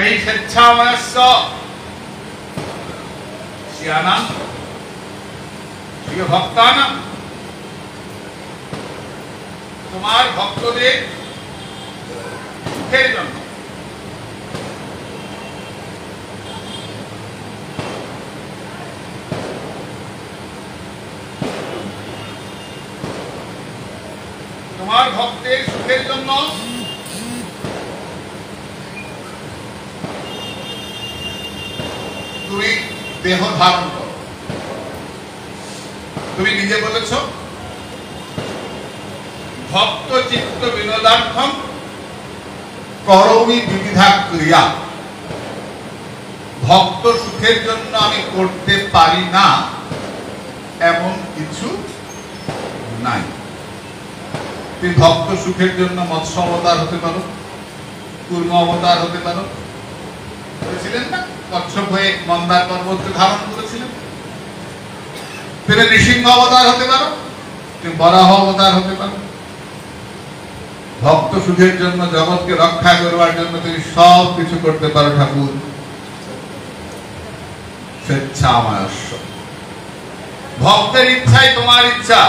তাই স্বেচ্ছাময়স্য শ্রিয়ানাম প্রিয় ভক্তানাম, তোমার ভক্তদের সুখের জন্য তোমার ভক্তের সুখের জন্য তুমি দেহ ধারণ করো। তুমি নিজে বলেছ ভক্ত চিত্ত বিনোদার্থম করোমি বিবিধা ক্রিয়া। ভক্ত সুখের জন্য আমি করতে পারি না এমন কিছু নাই। তুমি ভক্ত সুখের জন্য মৎস্য অবতার হতে পারো, কুর্ম অবতার হতে পারো, করেছিলেন না? কচ্ছপ হয়ে মন্দার পর্বতকে ধারণ করেছিলেন। তুমি নৃসিংহ অবতার হতে পারো, তুমি বরাহ অবতার হতে পারো। ভক্ত সুখের জন্য, জগৎকে রক্ষা করবার জন্য তুমি সব কিছু করতে পারো ঠাকুর। স্বেচ্ছাময়স্য, ভক্তের ইচ্ছাই তোমার ইচ্ছা,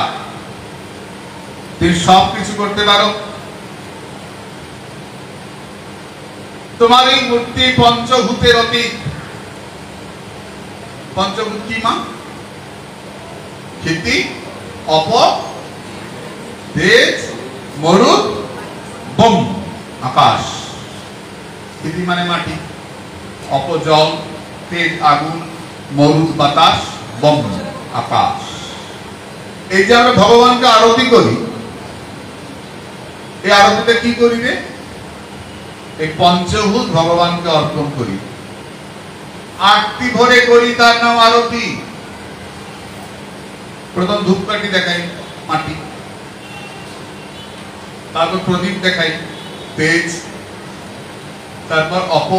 তুমি সব কিছু করতে পারো। তোমার এই মূর্তি পঞ্চভূতের অতীত। পঞ্চভূত কি মা? ক্ষিতি, অপ, তেজ, মরুদ, বম, আকাশ। ক্ষিতি মানে মাটি, অপ জল, তেজ আগুন, মরুদ বাতাস, বম আকাশ। এই যে আমরা ভগবানকে আরতি করি, এই আরতিতে কি করি রে? এই পঞ্চভূত ভগবানকে অর্পণ করি, আরতি ভরে করি, তার নাম আরতি। প্রথম ধূপকাঠি দেখাই মাটি, তারপর প্রদীপ দেখাই তেজ, তারপর অপ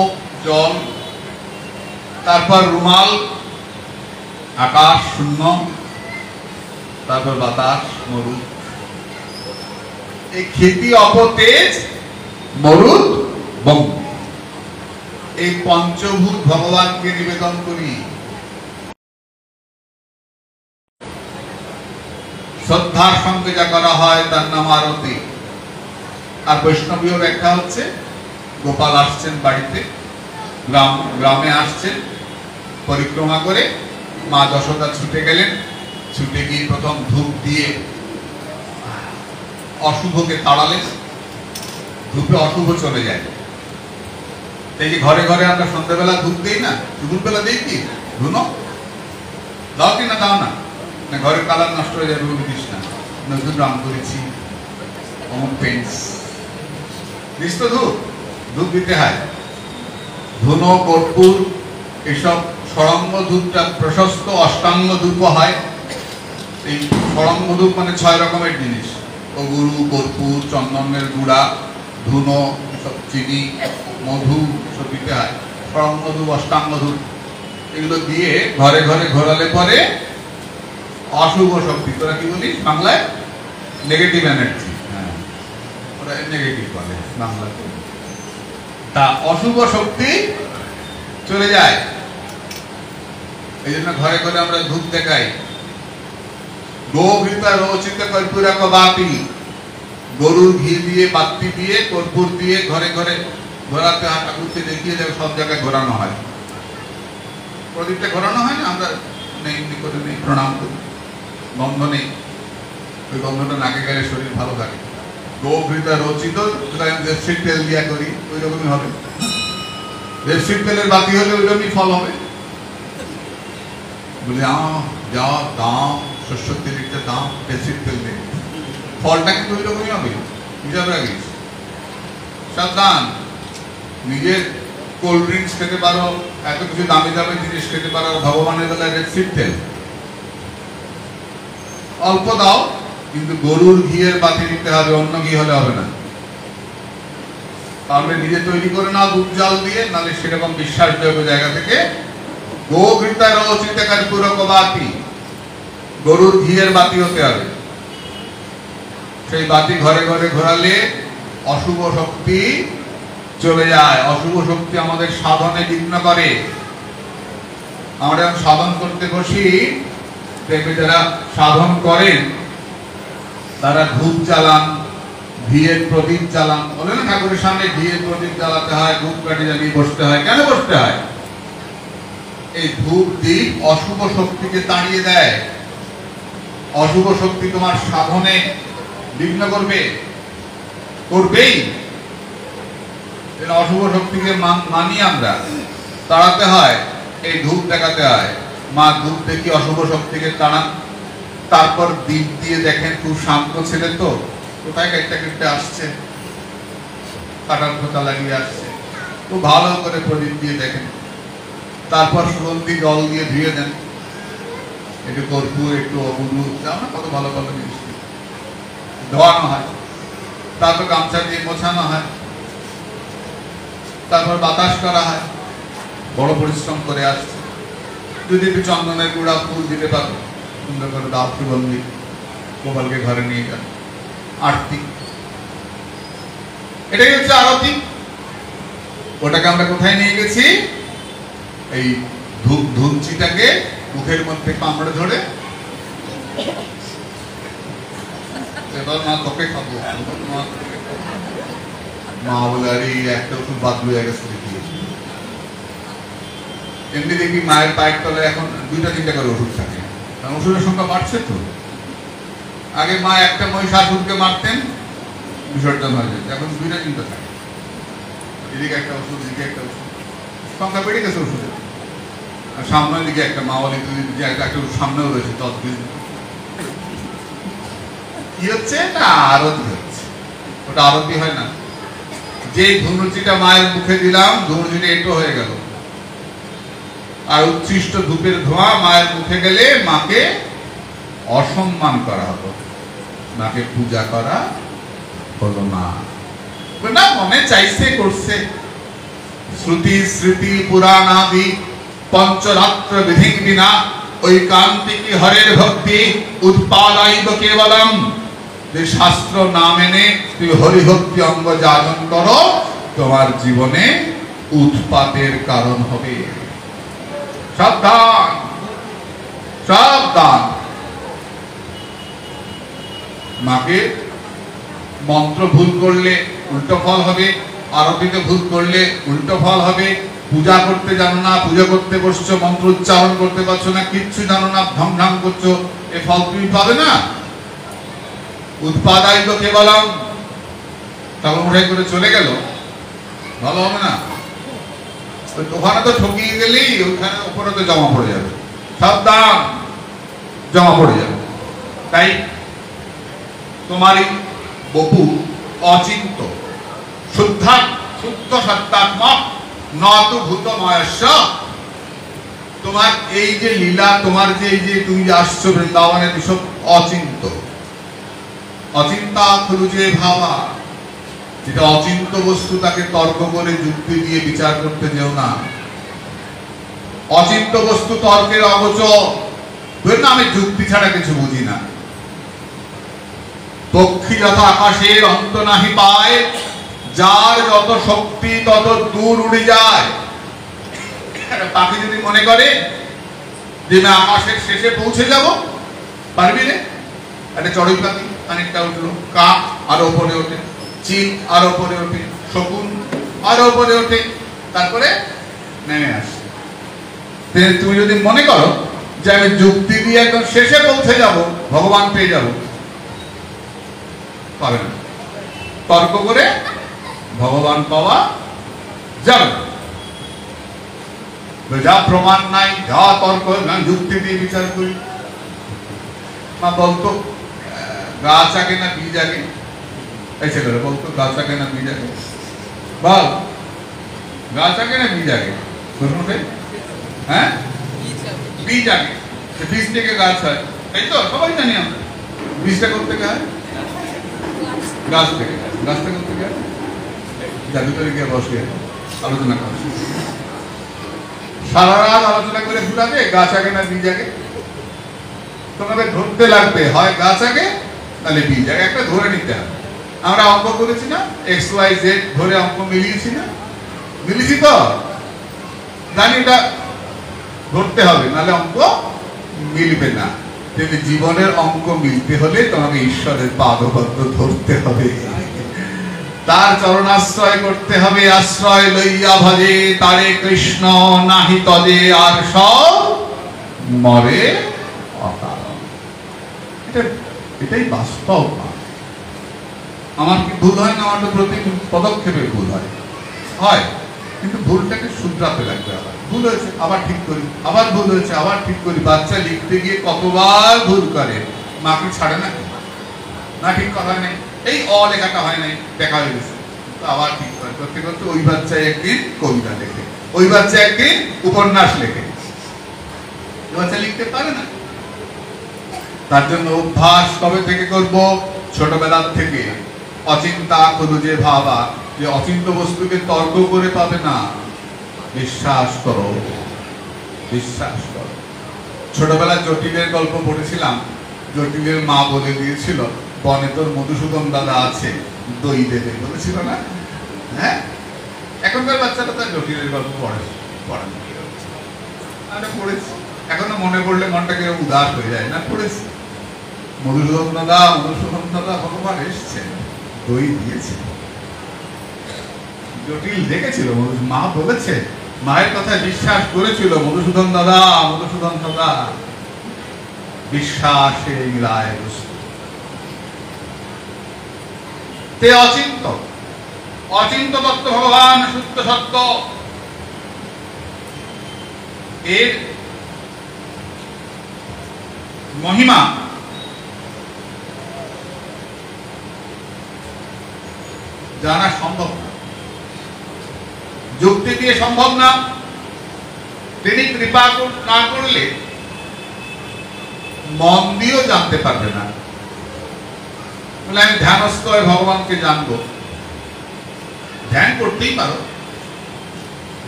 জল, তারপর রুমাল আকাশ শূন্য, তারপর বাতাস মরুদ। এই ক্ষিতি, অপ, তেজ, মরুদ, বম, এই পঞ্চভূত ভগবানকে নিবেদন করি। শ্রদ্ধার সঙ্গে যা করা হয় তার নাম আরতি। আর বৈষ্ণবীয় ব্যাখ্যা হচ্ছে গোপাল আসছেন বাড়িতে, গ্রামে আসছেন, পরিক্রমা করে মা যশোদা ছুটে গেলেন, ছুটে গিয়ে প্রথম ধূপ দিয়ে অশুভকে তাড়ালেন, ধূপে অশুভ চলে যায়। এই যে ঘরে ঘরে আমরা সন্ধ্যাবেলা ধূপ দিই না, দুপুরবেলা দিই কি ধুনো দাও কি না? দাও না, ঘরের কালার নষ্ট হয়ে যাবে, দিস না, নতুন রং করেছি, অমন পেন্টস দিস তো ধূপ, ধূপ দিতে হয়। ধুনো, কর্পূর, এসব ষড়ঙ্গ ধূপটা প্রশস্ত অষ্টাঙ্গ ধূপ হয়। এই ষড়ঙ্গ ধূপ মানে 6 রকমের জিনিস, অগুরু, কর্পূর, চন্দনের গুঁড়া, ধুনো, সব চিনি, মধু সব দিতে হয়। ষড়ঙ্গ ধূপ, অষ্টাঙ্গ ধূপ, এগুলো দিয়ে ঘরে ঘরে ঘোরালে পরে অশুভ শক্তি, তোরা কি বলিস বাংলায়? নেগেটিভ এনার্জি, হ্যাঁ ওরা নেগেটিভ বলে বাংলাতে, তা অশুভ শক্তি চলে যায়। এই জন্য ঘরে ঘরে আমরা ধূপ দেখাই। গোঘৃতা রোচিত কর্পূরক বাতি, গরুর ঘি দিয়ে, বাতি দিয়ে, কর্পূর দিয়ে ঘরে ঘরে ঘোরাতে হয়। ঠাকুরকে দেখিয়ে দেবে, সব জায়গায় ঘোরানো হয়। প্রদীপটা ঘোরানো হয় না, আমরা এমনি করে নেই, প্রণাম করি, গন্ধ নেই, ওই গন্ধটা নাকে গেলে শরীর ভালো থাকে। গোঘৃতা রচিত, রেপসিড তেল দিয়া করি, ওই রকমই হবে। রেপসিড তেলের বাতি হলে ওই রকমই ফল হবে। বলে যা দাম, শস্য তেলের দাম, রেপসিড তেল নেই, ফলটা কিন্তু ওই রকমই হবে। হিসাব রাখিস, সাবধান। নিজের কোল্ড ড্রিঙ্কস খেতে পারো, এত কিছু দামি দামি জিনিস খেতে পারো, ভগবানের বেলায় রেপসিড তেল অল্প দাও, কিন্তু গরুর ঘিয়ের বাতি দিতে হবে, অন্য ঘি হলে হবে না। তাহলে নিজে তৈরি করে নাও দুধ জাল দিয়ে, নাহলে সেরকম বিশ্বাসযোগ্য জায়গা থেকে গোঘৃতা রচিত কর্পূরক বাতি, গরুর ঘিয়ের বাতি হতে হবে। সেই বাতি ঘরে ঘরে ঘোরালে অশুভ শক্তি চলে যায়। অশুভ শক্তি আমাদের সাধনে বিঘ্ন করে। আমরা যখন সাধন করতে বসি, দেখবে যারা সাধন করেন তারা ধূপ জ্বালান, ঘিয়ের প্রদীপ জ্বালান। বলে না ঠাকুরের সামনে ঘিয়ের প্রদীপ জ্বালাতে হয়, ধূপ কাঠি জ্বালিয়ে বসতে হয়। কেন বসতে হয়? এই ধূপ দ্বীপ অশুভ শক্তিকে তাড়িয়ে দেয়। অশুভ শক্তি তোমার সাধনে বিঘ্ন করবেই। অশুভ শক্তিকে মানি আমরা, তাড়াতে হয়, এই ধূপ দেখাতে হয়। মা ধূপ দেখি অশুভ শক্তিকে তাড়ান। তারপর দ্বীপ দিয়ে দেখেন খুব শান্ত ছেলে তো, কোথায় কেটে কেটে আসছে, কাটার খোঁচা লাগিয়ে আসছে, খুব ভালো করে প্রদীপ দিয়ে দেখেন। তারপর সুগন্ধি জল দিয়ে ধুয়ে দেন, একটু কর্পূর, একটু অবুধ, না কত ভালো ভালো জিনিস ধোয়ানো হয়। তারপর গামছা দিয়ে মোছানো হয়, তারপর বাতাস করা হয়। বড় পরিশ্রম করে আসছে। যদি একটু চন্দনের গুঁড়া ফুল দিতে পারো, সুন্দর করে দাও, সুগন্ধি, গোপালকে ঘরে নিয়ে যান। আরতি, এটাই হচ্ছে আরতি। ওটাকে আমরা কোথায় নিয়ে গেছি? এই ধুনচিটাকে মুখের মধ্যে কামড়ে ধরে, এবার মা তোকে খাবো, মা বলে আরে একটা ওষুধ বাদ হয়ে গেছে। এমনি দেখি মায়ের পায়ের তলায় এখন 2-3 করে ওষুধ থাকে, কারণ ওষুধের সংখ্যা বাড়ছে তো। আগে মা একটা মহিষাসুরকে মারতেন, বিসর্জন হয়ে যেত, এখন 2-3 থাকে। এদিকে একটা ওষুধ, এদিকে একটা ওষুধ, সংখ্যা বেড়ে গেছে ওষুধের। আর সামনের দিকে একটা মাওয়ালি একটা সামনেও রয়েছে, কি হচ্ছে? এটা আরতি হচ্ছে। ওটা আরতি হয় না। যে ধনুচিটা মায়ের মুখে দিলাম, ধনুচিটা এটো হয়ে গেল। আর উচ্ছিষ্ট ধূপের ধোঁয়া মায়ের মুখে গেলে মাকে অসম্মান করা হলো, মাকে পূজা করা হলো না। না, মনে চাইছে করছে। শ্রুতি স্মৃতি পুরাণ আদি পঞ্চরাত্র বিধিং বিনা ঐকান্তিকী হরের ভক্তি উৎপাদাইব কেবলম। যে শাস্ত্র না মেনে তুমি হরিভক্তি অঙ্গ যাজন করো, তোমার জীবনে উৎপাতের কারণ হবে। সাবধান, সাবধান। মাকে মন্ত্র ভুল করলে উল্টো ফল হবে, আরতিতে ভুল করলে উল্টো ফল হবে। পূজা করতে জানো না, পূজা করতে বসছো, মন্ত্র উচ্চারণ করতে পারছো না, কিচ্ছু জানো না, ঢং করছো, এ ফল তুমি পাবে না। উৎপাদাইব কেবলম, তখন উঠাই করে চলে গেল, ভালো হবে না। ওখানে তো ঠকিয়ে গেলেই ওখানে উপরে তো জমা পড়ে যাবে। সাবধান, জমা পড়ে যাবে। তাই তোমারই বপু অচিন্ত শুদ্ধ সত্তাত্মক নত ভূত ময়স্য। তোমার এই যে লীলা, তোমার যে এই যে তুমি আসছো বৃন্দাবনের, এসব অচিন্ত। অচিন্তা খুলুজে ভাবা, যেটা অচিন্ত বস্তু তাকে তর্ক করে যুক্তি দিয়ে বিচার করতে যেও না। অচিন্ত বস্তু তর্কের অগোচর। না, আমি যুক্তি ছাড়া কিছু বুঝি না। পক্ষী যথা আকাশের অন্ত নাহি পায়, যার যত শক্তি তত দূর উড়ে যায়। পাখি যদি মনে করে যে আমি আকাশের শেষে পৌঁছে যাব, পারবি রে? একটা চড়ুই পাখি খানিকটা উঠলো, কাক আরো উপরে ওঠে, চিল আরো উপরে ওঠে, শকুন আরো উপরে ওঠে, তারপরে নেমে আসে। তুমি যদি মনে করো যে আমি যুক্তি দিয়ে একদম শেষে পৌঁছে যাব, ভগবান পেয়ে যাব, পাবে না। তর্ক করে ভগবান পাওয়া যাবে না। যা প্রমাণ নাই, যা তর্ক, যুক্তি দিয়ে বিচার করি। মা বলতো গাছ আগে না বীজ আগে? এই ছেলেরা বলতো গাছ আগে না বীজ আগে? বল, গাছ আগে না বীজ আগে? হ্যাঁ, বীজ আগে। বীজ থেকে গাছ হয়, এই তো সবাই জানি আমরা। বীজটা করতে হয় গাছ থেকে। গাছটা করতে হয় জাদুঘরে গিয়ে বসে আলোচনা করা, সারা রাত আলোচনা করে ঘুরাবে গাছ আগে না বীজ আগে। তোমাকে ধরতে লাগবে, হয় গাছ আগে নাহলে বীজ আগে, একটা ধরে নিতে হবে। আমরা অঙ্ক করেছি না, এক্স ওয়াই জেড ধরে অঙ্ক মিলিয়েছি না, মিলিয়েছি তো, জানি এটা ধরতে হবে, নাহলে অঙ্ক মিলবে না। তেমনি জীবনের অঙ্ক মিলতে হলে তোমাকে ঈশ্বরের পাদপদ্ম ধরতে হবে, তার চরণাশ্রয় করতে হবে। আশ্রয় লইয়া ভজে তারে কৃষ্ণ, নাহি তজে আর সব মরে অকারণ। এটাই বাস্তব। আমার কি ভুল হয় না? আমার তো প্রতি পদক্ষেপে ভুল হয়, কিন্তু ভুলটাকে শুধরাতে লাগবে। আবার ভুল হয়েছে আবার ঠিক করি, আবার ভুল হয়েছে আবার ঠিক করি। বাচ্চা লিখতে গিয়ে কতবার ভুল করে, মাকে ছাড়ে না, না ঠিক কথা নেই, এই লেখাটা হয় নাই, দেখা হয়ে গেছে, আবার ঠিক করে করতে করতে ওই বাচ্চা একদিন কবিতা লেখে, ওই বাচ্চা একদিন উপন্যাস লেখে, বাচ্চা লিখতে পারে না। তার জন্য অভ্যাস কবে থেকে করব? ছোটবেলার থেকে। অচিন্তা করো যে ভাবা, যে অচিন্ত বস্তুকে তর্ক করে পাবে না, বিশ্বাস করো, বিশ্বাস করো। ছোটবেলায় জটিলের গল্প পড়েছিলাম, জটিলের মা বলে দিয়েছিল, বনে তোর মধুসূদন দাদা আছে, দই দেবে, বলেছিল না? হ্যাঁ, এখনকার বাচ্চারা তার জটিলের গল্প পড়েছি, এখনো মনে পড়লে মনটাকে উদাস হয়ে যায় না? পড়েছি, মধুসূদন দাদা ভগবান এসছেন, দই দিয়েছে। জটিল দেখেছিল, মা বলেছে, মায়ের কথা বিশ্বাস করেছিল, মধুসূদন দাদা বিশ্বাসে মিলায় বস্তু। তে অচিন্ত তত্ত্ব ভগবান সত্য সত্য, এর মহিমা জানা সম্ভব না, যুক্তি দিয়ে সম্ভব না। তিনি কৃপা না করলে মন দিয়েও জানতে পারবে না। বলে আমি ধ্যানস্থ হয়ে ভগবানকে জানবো, ধ্যান করতেই পারো।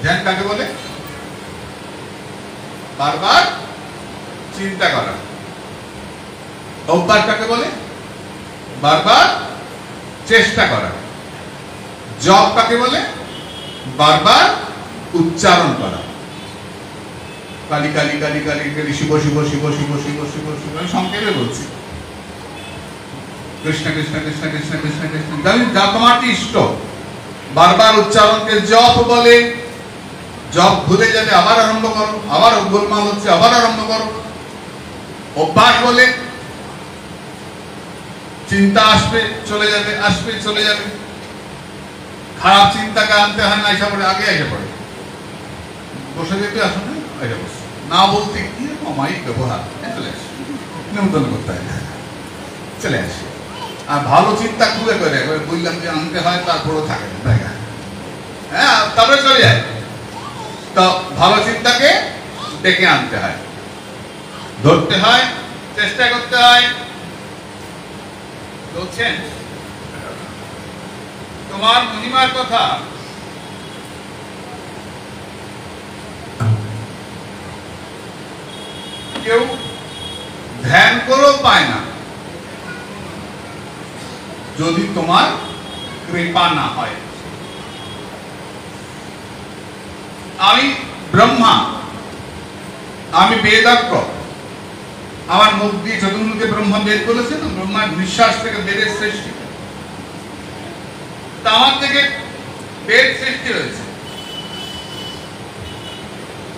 ধ্যান কাকে বলে? বারবার চিন্তা করা। অভ্যাস কাকে বলে? বারবার চেষ্টা করা। জপ কাকে বলে? বারবার উচ্চারণ করা। কালি কালি কালি কালি কালি, শিব শিব শিব শিব শিব শিব শিব, সংক্ষেপে বলছি, কৃষ্ণ কৃষ্ণ কৃষ্ণ কৃষ্ণ কৃষ্ণ কৃষ্ণ, যা তোমার ইষ্ট। বারবার উচ্চারণকে জপ বলে। জপ ভুলে যাবে, আবার আরম্ভ করো, আবার গোলমাল হচ্ছে, আবার আরম্ভ করো। অভ্যাস বলে চিন্তা আসবে চলে যাবে, আসবে চলে যাবে। খারাপ চিন্তাকে আনতে হয় না, এসে পড়ে আগে এসে পড়ে, বসে যেতে আসুন না বলতে কি মাইক ব্যবহার, চলে আসে, নিমন্ত্রণ করতে হয় না, চলে আসে। আর ভালো চিন্তা খুলে করে বললাম যে আনতে হয়, তারপরও থাকে জায়গা, হ্যাঁ, তারপরে চলে যায়। তো ভালো চিন্তাকে ডেকে আনতে হয়, ধরতে হয়, চেষ্টা করতে হয়। বলছেন তোমার মহিমার কথা কেউ ধ্যান করেও পায় না যদি তোমার কৃপা না হয়। আমি ব্রহ্মা, আমি বেদাজ্ঞ, আমার মুখ দিয়ে চতুর্মুখে ব্রহ্মা বেদ বলেছে তো, ব্রহ্মার নিঃশ্বাস থেকে বেদের সৃষ্টি, তা আমার থেকে বেদ সৃষ্টি হয়েছে।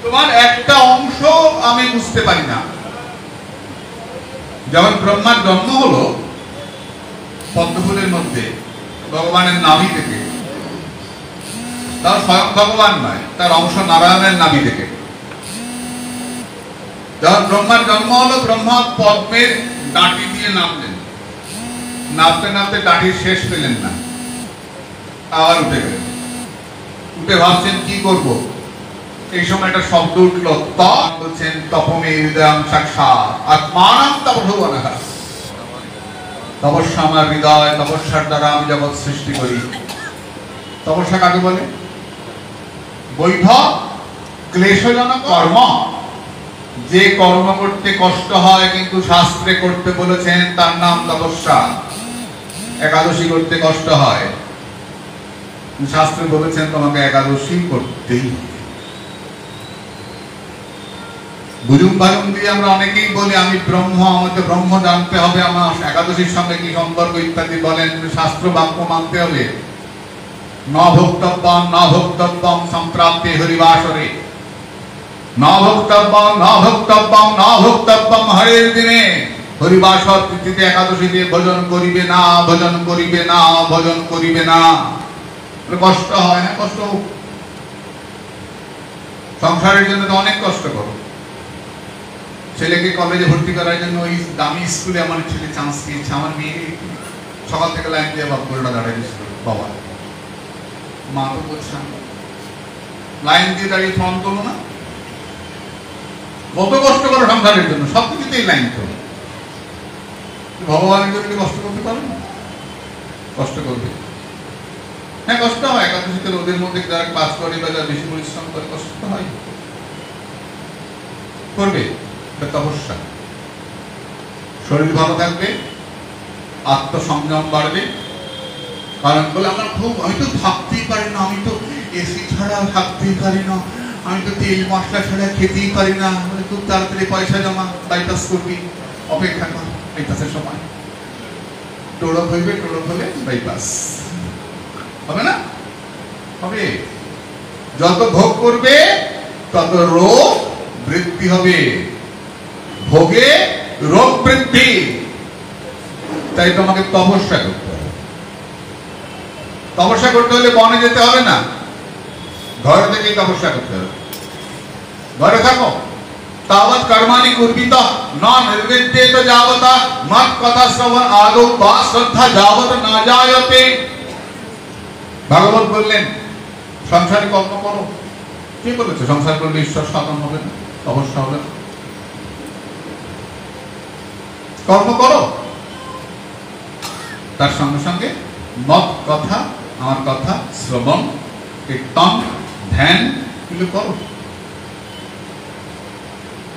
তোমার একটা অংশ আমি বুঝতে পারি না। যেমন ব্রহ্মার জন্ম হলো পদ্মফুলের মধ্যে ভগবানের নাভি থেকে, তার স্বয়ং ভগবান নয়, তার অংশ নারায়ণের নাভি থেকে। যখন ব্রহ্মার জন্ম হলো, ব্রহ্মা পদ্মের ডাঁটি দিয়ে নামলেন, নামতে নামতে ডাঁটির শেষ পেলেন না, আবার উঠে গেলেন। উঠে ভাবছেন কি করব, এই সময় একটা শব্দ উঠল, তপ বলছেন তপমে হৃদয়ং সাক্ষাৎ আত্মানাং তপভুবনঃ। তপস্যা আমার হৃদয়, তপস্যার দ্বারা আমি জগৎ সৃষ্টি করি। তপস্যা কাকে বলে? বৈধ ক্লেশজনক কর্ম, যে কর্ম করতে কষ্ট হয় কিন্তু শাস্ত্রে করতে বলেছেন, তার নাম তপস্যা। একাদশী করতে কষ্ট হয়, শাস্ত্রে বলেছেন তোমাকে একাদশী করতেই। বুঝুম বাজুম দিয়ে আমরা অনেকেই বলি আমি ব্রহ্ম, আমাকে ব্রহ্ম জানতে হবে, আমার একাদশীর সঙ্গে কি সম্পর্ক ইত্যাদি বলেন। শাস্ত্র বাক্য মানতে হবে। ন ভোক্তব্যম ন ভোক্তব্যম সম্প্রাপ্তে হরিবাসরে, ন ভোক্তব্যম ন ভোক্তব্যম ন ভোক্তব্যম হরের দিনে, হরিবাসর তিথিতে একাদশীতে ভোজন করিবে না, ভোজন করিবে না, ভোজন করিবে না। কষ্ট হয় না? কষ্ট হোক, সংসারের জন্য তো অনেক কষ্ট করো। ছেলেকে কলেজে ভর্তি করার জন্য ওই দামি স্কুলে আমার ছেলে চান্স পেয়েছে, আমার মেয়ে সকাল থেকে লাইন দিয়ে বাপুরা দাঁড়িয়ে দিয়েছিল। বাবা মা তো বলছে লাইন দিয়ে দাঁড়িয়ে ফর্ম তোলো না, কত কষ্ট করো সংসারের জন্য, সব কিছুতেই লাইন তোলো। ভগবানের জন্য কষ্ট করতে পারো না? কষ্ট করবে। হ্যাঁ কষ্ট হয়, একাদশীতে রোদের মধ্যে যারা ক্লাস করে বা যারা বেশি পরিশ্রম করে কষ্ট তো হয়, করবে। তপস্যা, শরীর ভালো থাকবে, আত্মসংযম বাড়বে। কারণ বলে আমার খুব, আমি তো থাকতেই পারি না, আমি তো এসি ছাড়া থাকতেই পারি না, আমি তো তেল মশলা ছাড়া খেতেই পারি না। খুব তাড়াতাড়ি পয়সা জমা, বাইপাস করবি, অপেক্ষা কর, বাইপাসের সময় টোড়ক হইবে, টোড়ক হলে বাইপাস হবে না? হবে। যত ভোগ করবে তত রোগ বৃদ্ধি হবে, ভোগে রোগ বৃদ্ধি। তাই তোমাকে তপস্যা করতে হবে। তপস্যা করতে হলে বনে যেতে হবে না, ঘরে থেকেই তপস্যা করতে হবে। ঘরে থাকো। তাবৎ কর্মাণি কুর্বিত ন নির্বিদ্যেত যাবত মত কথা শ্রবণ আদৌ বা শ্রদ্ধা যাবত না জায়তে। ভাগবত বললেন সংসারে কর্ম করো। কে বলেছে সংসার করলে ঈশ্বর সাধন হবে না, তপস্যা হবে না? কর্ম করো, তার সঙ্গে সঙ্গে মত কথা, আমার কথা শ্রবণ, কীর্তন, ধ্যান এগুলো করো।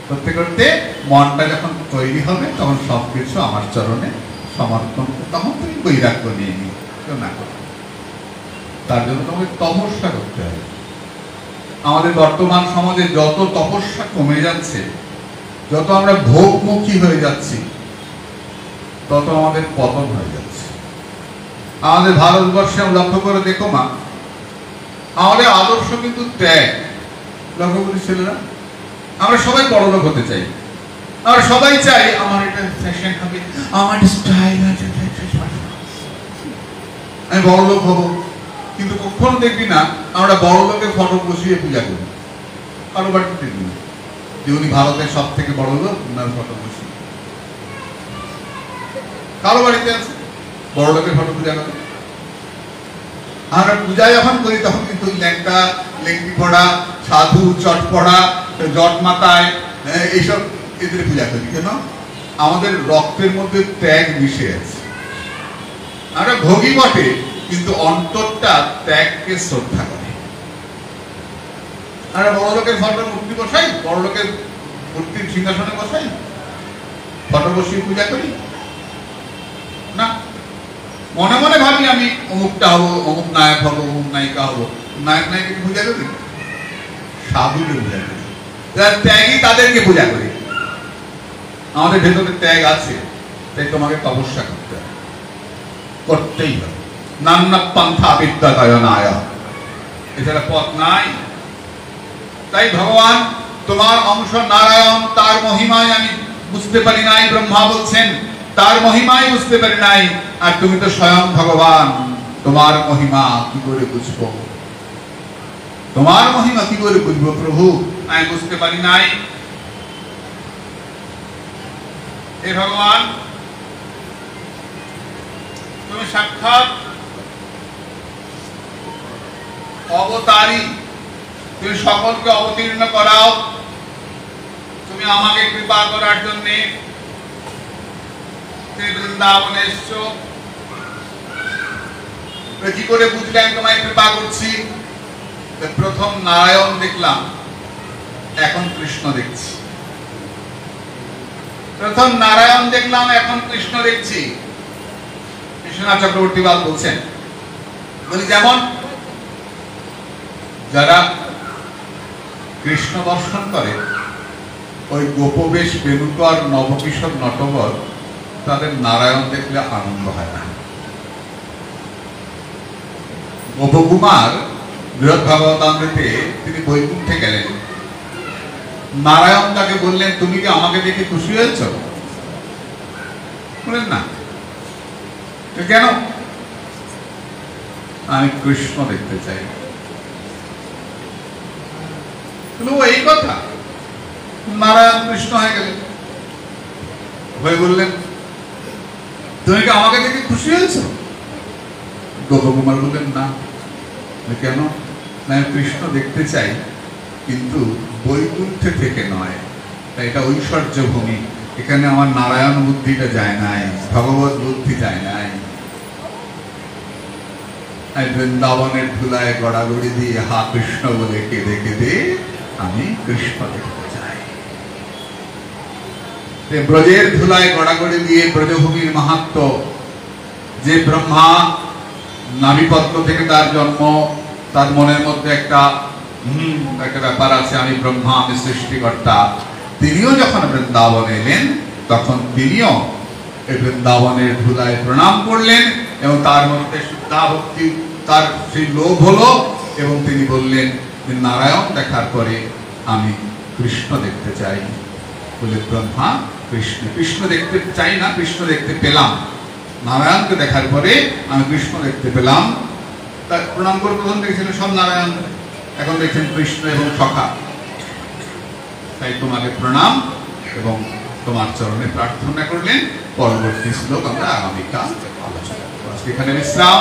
করতে করতে মনটা যখন তৈরি হবে তখন সবকিছু আমার চরণে সমর্পণ, তখন তুমি বৈরাগ্য নিয়ে নিও, কেউ না করো। তার জন্য তোমাকে তপস্যা করতে হবে। আমাদের বর্তমান সমাজে যত তপস্যা কমে যাচ্ছে, যত আমরা ভোগমুখী হয়ে যাচ্ছি, তত আমাদের পতন হয়ে যাচ্ছে। আমাদের ভারতবর্ষে লক্ষ্য করে দেখো মা, আমাদের আদর্শ কিন্তু ত্যাগ। লক্ষ্য করি ছেলেরা, আমরা সবাই বড়লোক হতে চাই, আমরা সবাই চাই আমার এটা ফ্যাশন হবে, আমার স্টাইল আছে, আমি বড়লোক হব। কিন্তু কখনো দেখবি না আমরা বড়লোকের ফটো বসিয়ে পূজা করি। কারো বাড়িতে দেখবি না যে উনি ভারতের সব থেকে বড় লোক, উনার ফটো বসিয়ে। কারো বাড়িতে আছে বড় লোকের ফটো পূজা করে। আমরা পূজা যখন করি তখন কিন্তু ল্যাংটা, লেংটি পড়া, সাধু, চট পড়া, জট মাথায়, এইসব এদের পূজা করি। কেন? আমাদের রক্তের মধ্যে ত্যাগ মিশে আছে। আমরা ভোগী বটে, কিন্তু অন্তরটা ত্যাগকে শ্রদ্ধা করে। আমরা বড় লোকের ফটো মূর্তি বসাই, বড় লোকের মূর্তির সিংহাসনে বসাই, ফটো বসিয়ে পূজা করি না। মনে মনে ভাবি আমি অমুকটা হবো, অমুক নায়ক হবো, অমুক নায়িকা হবো। নায়ক নায়িকাকে পূজা করি, সাধুকে পূজা করি, যারা ত্যাগী তাদেরকে পূজা করি। আমাদের ভেতরে ত্যাগ আছে, তাই তোমাকে তপস্যা করতে হবে, করতেই হবে। নানা পন্থা বিদ্যায়নায়, এছাড়া পথ নাই। তাই ভগবান তোমার অংশ নারায়ণ, তার মহিমায় আমি বুঝতে পারি নাই, ব্রহ্মা বলছেন তার মহিমাই বুঝতে পারি নাই। আর তুমি তো স্বয়ং ভগবান, তোমার মহিমা কি করে বুঝবো? তোমার মহিমা কি করে বুঝবো প্রভু? আমি বুঝতে পারি নাই। হে ভগবান, তুমি সাক্ষাৎ অবতারী, তুমি সকলকে অবতীর্ণ করাও। তুমি আমাকে কৃপা করার জন্য বৃন্দাবনে এসছো। কি করে বুঝলেন তোমায় কৃপা করছি? প্রথম নারায়ণ দেখলাম, এখন কৃষ্ণ দেখছি। প্রথম নারায়ণ দেখলাম, এখন কৃষ্ণ দেখছি। বিশ্বনাথ চক্রবর্তী বাল বলছেন, বলি যেমন যারা কৃষ্ণ দর্শন করে ওই গোপবেশ বেণুকর নবকিশোর নটবর, তাদের নারায়ণ দেখলে আনন্দ হয় না। গোপকুমার বৃহৎ ভাগবতামৃতে তিনি বৈকুণ্ঠে গেলেন, নারায়ণ তাকে বললেন, তুমি কি আমাকে দেখে খুশি হয়েছ? বললেন না। কেন? আমি কৃষ্ণ দেখতে চাই। এই কথা। নারায়ণ কৃষ্ণ হয়ে গেলেন, হয়ে বললেন, তুমি কি আমাকে দেখে খুশি হয়েছ? গোপকুমার বললেন না। কেন? আমি কৃষ্ণ দেখতে চাই, কিন্তু বৈকুণ্ঠে থেকে নয়, এটা ঐশ্বর্য ভূমি, এখানে আমার নারায়ণ বুদ্ধিটা যায় নাই, ভগবত বুদ্ধি যায় নাই। বৃন্দাবনের ধুলায় গড়াগড়ি দিয়ে হা কৃষ্ণ বলে কেঁদে কেঁদে আমি কৃষ্ণ দেখতে চাই। ব্রজের ধুলায় গড়াগড়ি দিয়ে ব্রজভূমির মাহাত্ম্য, যে ব্রহ্মা নাভিপত্র থেকে তার জন্ম, তার মনের মধ্যে একটা ব্যাপার আছে, আমি ব্রহ্মা, আমি সৃষ্টিকর্তা। তিনিও যখন বৃন্দাবনে এলেন, তখন তিনিও এই বৃন্দাবনের ধুলায় প্রণাম করলেন, এবং তার মধ্যে শুদ্ধা ভক্তি, তার সেই লোভ হলো, এবং তিনি বললেন যে নারায়ণ দেখার পরে আমি কৃষ্ণ দেখতে চাই। বলে ব্রহ্মা কৃষ্ণ, কৃষ্ণ দেখতে চাই না, কৃষ্ণ দেখতে পেলাম। নারায়ণকে দেখার পরে আমি কৃষ্ণ দেখতে পেলাম। তার প্রণাম করে প্রথম দেখেছিলেন সব নারায়ণ, এখন দেখছেন কৃষ্ণ এবং সখা। তাই তোমাকে প্রণাম এবং তোমার চরণে প্রার্থনা করলেন। পরবর্তী শ্লোক আমরা আগামীকাল আলোচনা করব। এখানে বিশ্রাম।